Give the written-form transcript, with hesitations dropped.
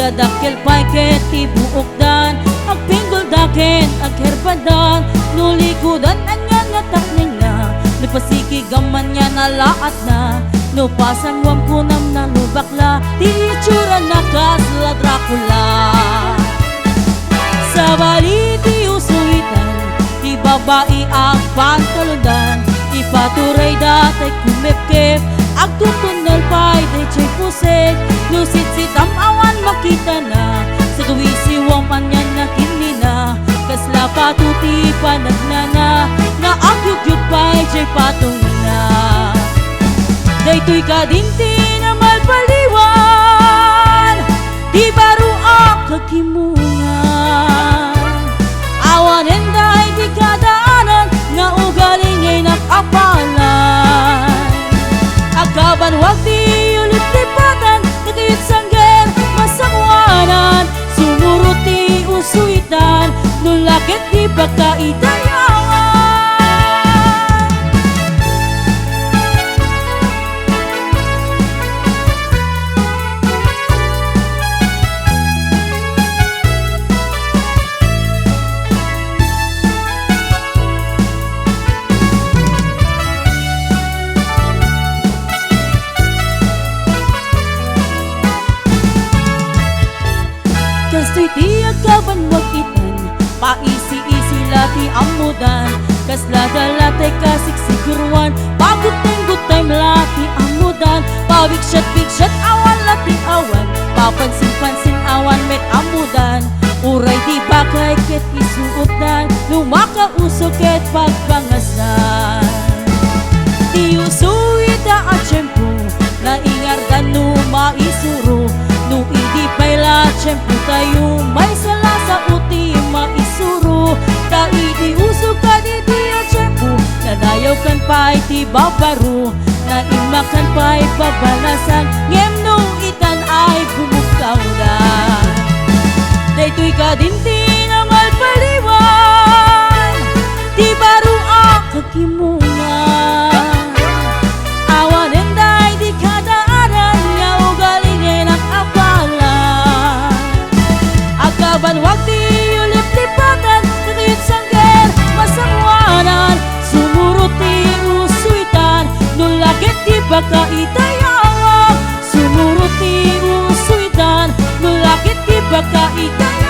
Nagdadakkel pa'y ket ibuokdan, agpinggol daken, agherbadan, nulikudan anyan nga takning na, nagpasikigaman niya nalaat na, no pasangwam kunam na no bakla, di itsura na kasla Dracula. Sa baliti usuitan, di babae ang pantalundan, ipaturay datay kumepkep, agtutunal pa'y day chay pusek, no sitsitam awan makita na, sa gawisiwang anyan na kinina, kasla patuti panagnana, na agyugyug pa'y chay patungina. Daytoy kadinti na malpaliwan, di baro ang kagimungan, awan enday di kadaanan, nga ugaling ngay nakapalan. Agaban wag di ulit lipatan, nakayot sangger masangwanan, sumuruti usuitan, nulakit di pagkaitayawan. Kastoy ti agaban wag itan, paisi-isi lati amudan, kasla dalatay kasiksiguruan, pagutay-gutay malati amudan, pabigsyat-bigsyat awan lati awan, papansin-pansin awan met amudan, uray di bagay ket isuotan, lumakausok ket pagpangasan. Di usuida at tiyempo, naingargan no maisuro, no hindi payla tiyempo tayo, may sala sa uti maisuro, kaidi usok ka di at tiyempo, nadayaw kan pa'y ti babaro, naimakan pa'y babalasan, ngem no itan ay bumukaw na. Daytoy kadinti na malpaliwan, di baro ang kagimungan, awan enday di kadaanan, nga ugaling ang apalan. Agaban wag di ulip lipatan, nakayot sangger masangwanan, sumuruti usuitan, nulakit di pagkaitayawan, sumuruti usuitan, nulakit di pagkaitayawan.